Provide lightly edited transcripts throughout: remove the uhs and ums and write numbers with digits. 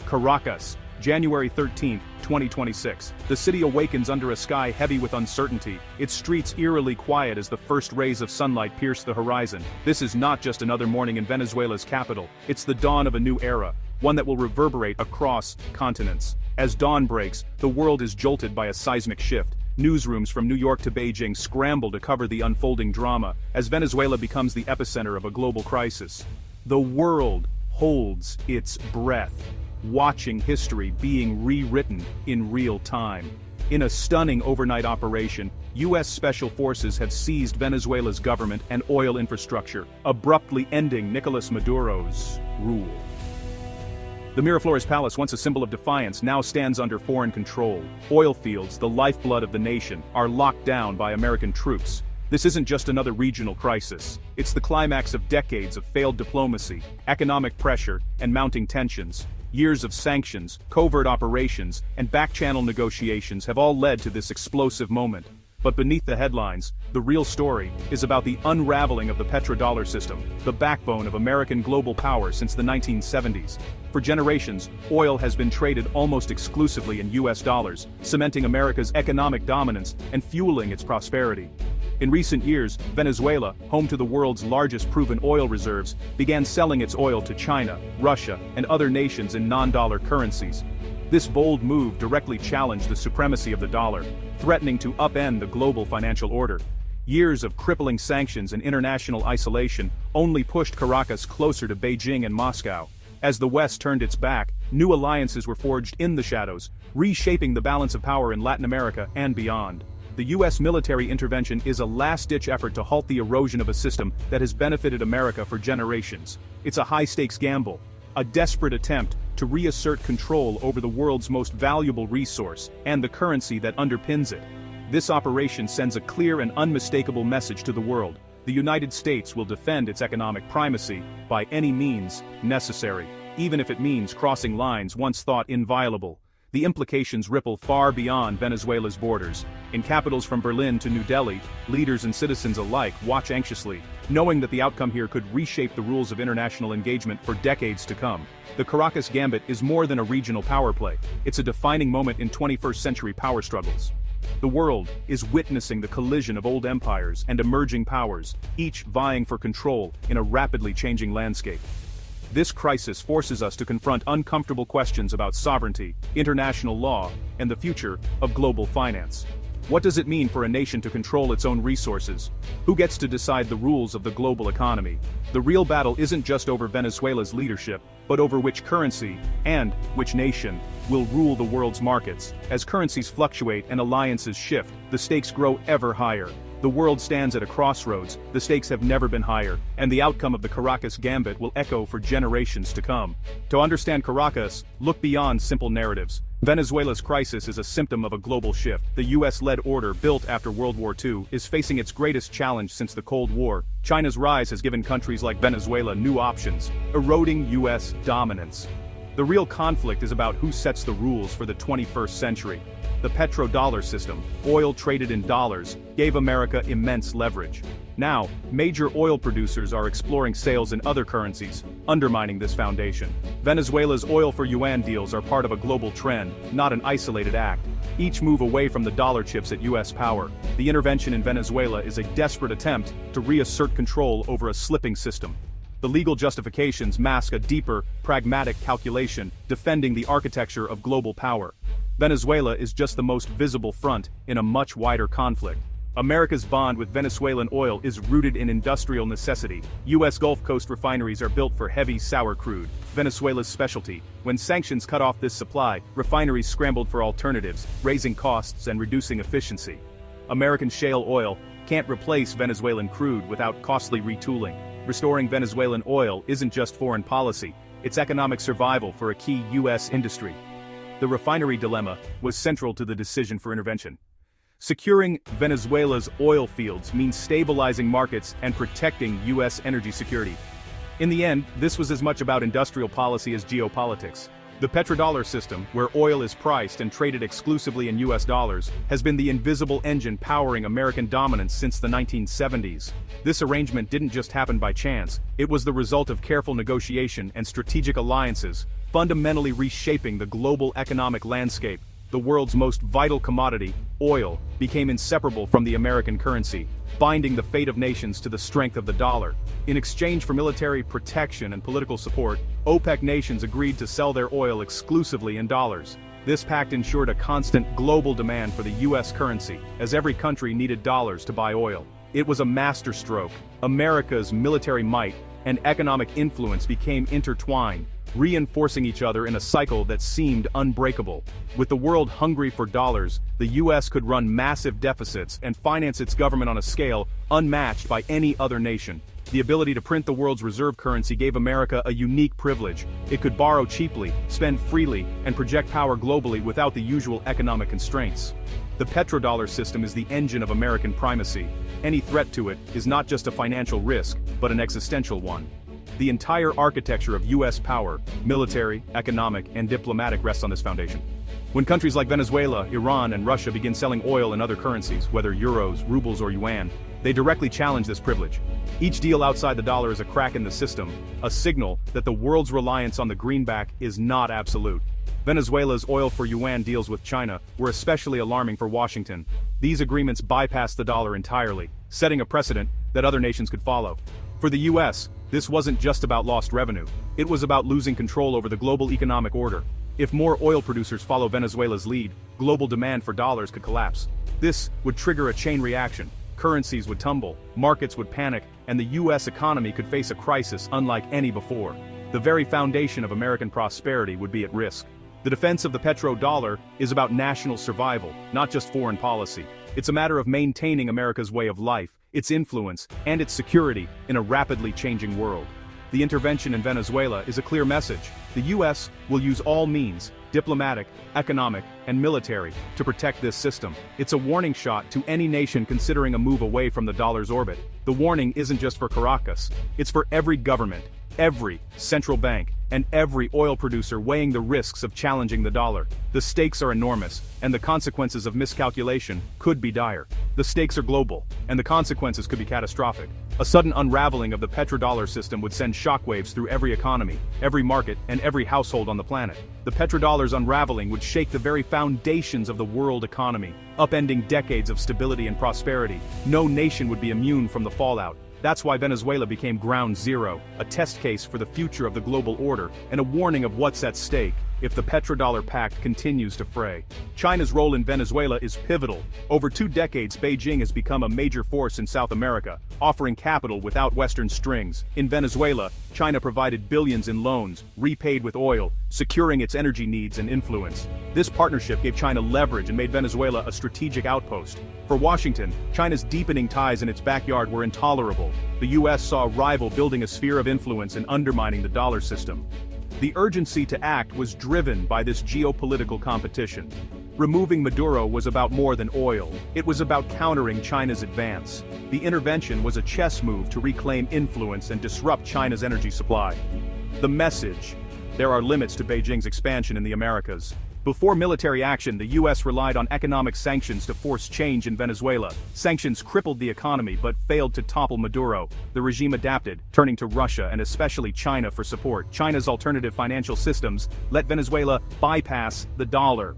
Caracas, January 13, 2026. The city awakens under a sky heavy with uncertainty, its streets eerily quiet as the first rays of sunlight pierce the horizon. This is not just another morning in Venezuela's capital, it's the dawn of a new era, one that will reverberate across continents. As dawn breaks, the world is jolted by a seismic shift. Newsrooms from New York to Beijing scramble to cover the unfolding drama, as Venezuela becomes the epicenter of a global crisis. The world holds its breath, watching history being rewritten in real time. In a stunning overnight operation, U.S. Special Forces have seized Venezuela's government and oil infrastructure, abruptly ending Nicolas Maduro's rule. The Miraflores Palace, once a symbol of defiance, now stands under foreign control. Oil fields, the lifeblood of the nation, are locked down by American troops. This isn't just another regional crisis. It's the climax of decades of failed diplomacy, economic pressure, and mounting tensions. Years of sanctions, covert operations, and back-channel negotiations have all led to this explosive moment. But beneath the headlines, the real story is about the unraveling of the petrodollar system, the backbone of American global power since the 1970s. For generations, oil has been traded almost exclusively in US dollars, cementing America's economic dominance and fueling its prosperity. In recent years, Venezuela, home to the world's largest proven oil reserves, began selling its oil to China, Russia, and other nations in non-dollar currencies. This bold move directly challenged the supremacy of the dollar, threatening to upend the global financial order. Years of crippling sanctions and international isolation only pushed Caracas closer to Beijing and Moscow. As the West turned its back, new alliances were forged in the shadows, reshaping the balance of power in Latin America and beyond. The U.S. military intervention is a last-ditch effort to halt the erosion of a system that has benefited America for generations. It's a high-stakes gamble, a desperate attempt to reassert control over the world's most valuable resource and the currency that underpins it. This operation sends a clear and unmistakable message to the world. The United States will defend its economic primacy by any means necessary, even if it means crossing lines once thought inviolable. The implications ripple far beyond Venezuela's borders. In capitals from Berlin to New Delhi, leaders and citizens alike watch anxiously, knowing that the outcome here could reshape the rules of international engagement for decades to come. The Caracas Gambit is more than a regional power play. It's a defining moment in 21st century power struggles. The world is witnessing the collision of old empires and emerging powers, each vying for control in a rapidly changing landscape. This crisis forces us to confront uncomfortable questions about sovereignty, international law, and the future of global finance. What does it mean for a nation to control its own resources? Who gets to decide the rules of the global economy? The real battle isn't just over Venezuela's leadership, but over which currency, and which nation, will rule the world's markets. As currencies fluctuate and alliances shift, the stakes grow ever higher. The world stands at a crossroads, the stakes have never been higher, and the outcome of the Caracas Gambit will echo for generations to come. To understand Caracas, look beyond simple narratives. Venezuela's crisis is a symptom of a global shift. The US-led order, built after World War II, is facing its greatest challenge since the Cold War. China's rise has given countries like Venezuela new options, eroding US dominance. The real conflict is about who sets the rules for the 21st century. The petrodollar system, oil traded in dollars, gave America immense leverage. Now, major oil producers are exploring sales in other currencies, undermining this foundation. Venezuela's oil for yuan deals are part of a global trend, not an isolated act. Each move away from the dollar chips at US power. The intervention in Venezuela is a desperate attempt to reassert control over a slipping system. The legal justifications mask a deeper, pragmatic calculation, defending the architecture of global power. Venezuela is just the most visible front in a much wider conflict. America's bond with Venezuelan oil is rooted in industrial necessity. U.S. Gulf Coast refineries are built for heavy, sour crude, Venezuela's specialty. When sanctions cut off this supply, refineries scrambled for alternatives, raising costs and reducing efficiency. American shale oil can't replace Venezuelan crude without costly retooling. Restoring Venezuelan oil isn't just foreign policy, it's economic survival for a key U.S. industry. The refinery dilemma was central to the decision for intervention. Securing Venezuela's oil fields means stabilizing markets and protecting U.S. energy security. In the end, this was as much about industrial policy as geopolitics. The petrodollar system, where oil is priced and traded exclusively in US dollars, has been the invisible engine powering American dominance since the 1970s. This arrangement didn't just happen by chance, it was the result of careful negotiation and strategic alliances, fundamentally reshaping the global economic landscape. The world's most vital commodity, oil, became inseparable from the American currency, binding the fate of nations to the strength of the dollar. In exchange for military protection and political support, OPEC nations agreed to sell their oil exclusively in dollars. This pact ensured a constant global demand for the US currency, as every country needed dollars to buy oil. It was a masterstroke. America's military might and economic influence became intertwined, reinforcing each other in a cycle that seemed unbreakable. With the world hungry for dollars, the US could run massive deficits and finance its government on a scale unmatched by any other nation. The ability to print the world's reserve currency gave America a unique privilege. It could borrow cheaply, spend freely, and project power globally without the usual economic constraints. The petrodollar system is the engine of American primacy. Any threat to it is not just a financial risk, but an existential one. The entire architecture of US power, military, economic, and diplomatic rests on this foundation. When countries like Venezuela, Iran, and Russia begin selling oil in other currencies, whether euros, rubles, or yuan, they directly challenge this privilege. Each deal outside the dollar is a crack in the system, a signal that the world's reliance on the greenback is not absolute. Venezuela's oil for yuan deals with China were especially alarming for Washington. These agreements bypassed the dollar entirely, setting a precedent that other nations could follow. For the US, this wasn't just about lost revenue. It was about losing control over the global economic order. If more oil producers follow Venezuela's lead, global demand for dollars could collapse. This would trigger a chain reaction. Currencies would tumble, markets would panic, and the US economy could face a crisis unlike any before. The very foundation of American prosperity would be at risk. The defense of the petrodollar is about national survival, not just foreign policy. It's a matter of maintaining America's way of life, its influence, and its security in a rapidly changing world. The intervention in Venezuela is a clear message. The US will use all means, diplomatic, economic, and military, to protect this system. It's a warning shot to any nation considering a move away from the dollar's orbit. The warning isn't just for Caracas, it's for every government, every central bank, and every oil producer weighing the risks of challenging the dollar. The stakes are enormous, and the consequences of miscalculation could be dire. The stakes are global, and the consequences could be catastrophic. A sudden unraveling of the petrodollar system would send shockwaves through every economy, every market, and every household on the planet. The petrodollar's unraveling would shake the very foundations of the world economy, upending decades of stability and prosperity. No nation would be immune from the fallout. That's why Venezuela became ground zero, a test case for the future of the global order, and a warning of what's at stake if the petrodollar pact continues to fray. China's role in Venezuela is pivotal. Over 2 decades, Beijing has become a major force in South America, offering capital without Western strings. In Venezuela, China provided billions in loans, repaid with oil, securing its energy needs and influence. This partnership gave China leverage and made Venezuela a strategic outpost. For Washington, China's deepening ties in its backyard were intolerable. The US saw a rival building a sphere of influence and undermining the dollar system. The urgency to act was driven by this geopolitical competition. Removing Maduro was about more than oil. It was about countering China's advance. The intervention was a chess move to reclaim influence and disrupt China's energy supply. The message: there are limits to Beijing's expansion in the Americas. Before military action, the US relied on economic sanctions to force change in Venezuela. Sanctions crippled the economy but failed to topple Maduro. The regime adapted, turning to Russia and especially China for support. China's alternative financial systems let Venezuela bypass the dollar.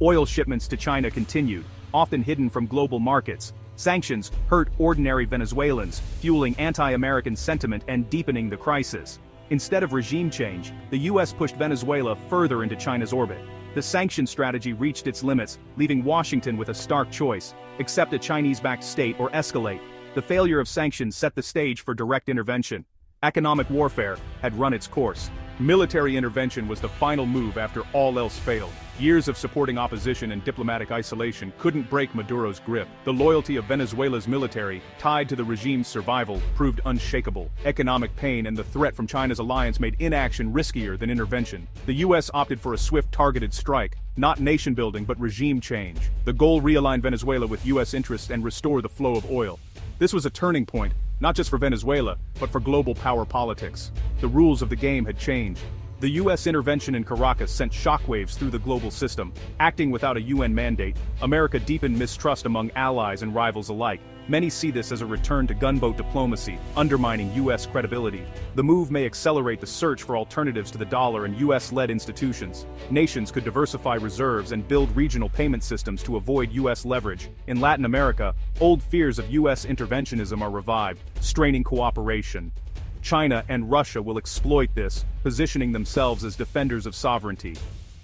Oil shipments to China continued, often hidden from global markets. Sanctions hurt ordinary Venezuelans, fueling anti-American sentiment and deepening the crisis. Instead of regime change, the US pushed Venezuela further into China's orbit. The sanction strategy reached its limits, leaving Washington with a stark choice: accept a Chinese-backed state or escalate. The failure of sanctions set the stage for direct intervention. Economic warfare had run its course. Military intervention was the final move after all else failed. Years of supporting opposition and diplomatic isolation couldn't break Maduro's grip. The loyalty of Venezuela's military, tied to the regime's survival, proved unshakable. Economic pain and the threat from China's alliance made inaction riskier than intervention. The US opted for a swift targeted strike, not nation building but regime change. The goal: realign Venezuela with US interests and restore the flow of oil. This was a turning point, not just for Venezuela, but for global power politics. The rules of the game had changed. The U.S. intervention in Caracas sent shockwaves through the global system. Acting without a UN mandate, America deepened mistrust among allies and rivals alike. Many see this as a return to gunboat diplomacy, undermining U.S. credibility. The move may accelerate the search for alternatives to the dollar and U.S.-led institutions. Nations could diversify reserves and build regional payment systems to avoid U.S. leverage. In Latin America, old fears of U.S. interventionism are revived, straining cooperation. China and Russia will exploit this, positioning themselves as defenders of sovereignty.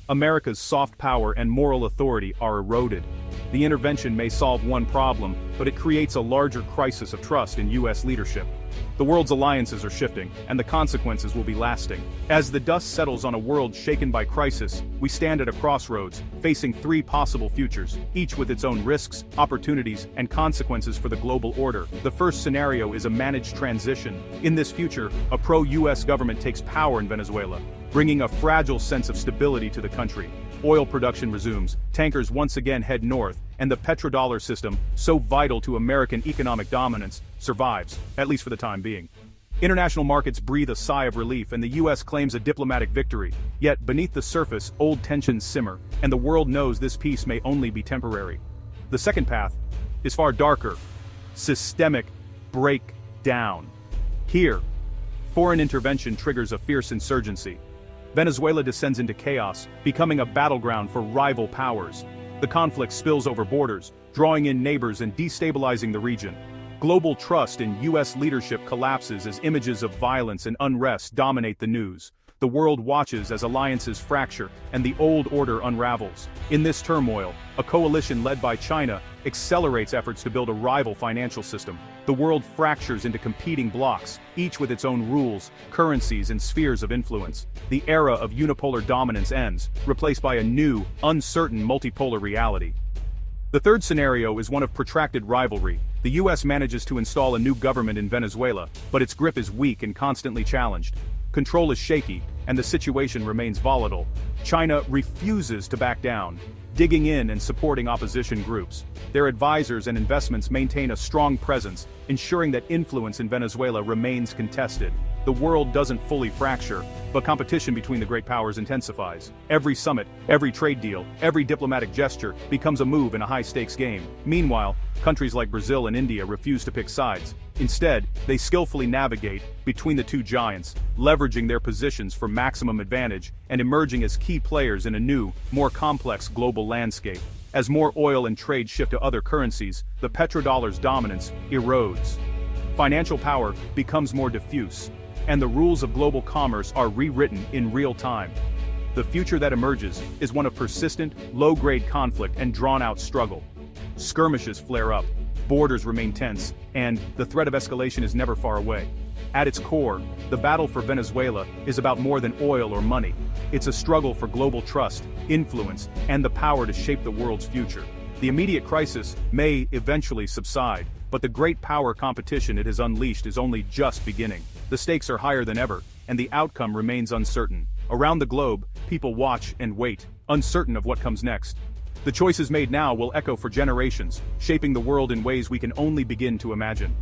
America's soft power and moral authority are eroded. The intervention may solve one problem, but it creates a larger crisis of trust in U.S. leadership. The world's alliances are shifting, and the consequences will be lasting. As the dust settles on a world shaken by crisis, we stand at a crossroads, facing three possible futures, each with its own risks, opportunities, and consequences for the global order. The first scenario is a managed transition. In this future, a pro-U.S. government takes power in Venezuela, bringing a fragile sense of stability to the country. Oil production resumes, tankers once again head north, and the petrodollar system, so vital to American economic dominance, survives, at least for the time being. International markets breathe a sigh of relief and the U.S. claims a diplomatic victory. Yet beneath the surface, old tensions simmer, and the world knows this peace may only be temporary. The second path is far darker. Systemic breakdown. Here, foreign intervention triggers a fierce insurgency. Venezuela descends into chaos, becoming a battleground for rival powers. The conflict spills over borders, drawing in neighbors and destabilizing the region. Global trust in U.S. leadership collapses as images of violence and unrest dominate the news. The world watches as alliances fracture and the old order unravels. In this turmoil, a coalition led by China accelerates efforts to build a rival financial system. The world fractures into competing blocs, each with its own rules, currencies, and spheres of influence. The era of unipolar dominance ends, replaced by a new, uncertain multipolar reality. The third scenario is one of protracted rivalry. The U.S. manages to install a new government in Venezuela, but its grip is weak and constantly challenged. Control is shaky, and the situation remains volatile. China refuses to back down, digging in and supporting opposition groups. Their advisors and investments maintain a strong presence, ensuring that influence in Venezuela remains contested. The world doesn't fully fracture, but competition between the great powers intensifies. Every summit, every trade deal, every diplomatic gesture becomes a move in a high-stakes game. Meanwhile, countries like Brazil and India refuse to pick sides. Instead, they skillfully navigate between the two giants, leveraging their positions for maximum advantage and emerging as key players in a new, more complex global landscape. As more oil and trade shift to other currencies, the petrodollar's dominance erodes. Financial power becomes more diffuse, and the rules of global commerce are rewritten in real time. The future that emerges is one of persistent, low-grade conflict and drawn-out struggle. Skirmishes flare up, borders remain tense, and the threat of escalation is never far away. At its core, the battle for Venezuela is about more than oil or money. It's a struggle for global trust, influence, and the power to shape the world's future. The immediate crisis may eventually subside, but the great power competition it has unleashed is only just beginning. The stakes are higher than ever, and the outcome remains uncertain. Around the globe, people watch and wait, uncertain of what comes next. The choices made now will echo for generations, shaping the world in ways we can only begin to imagine.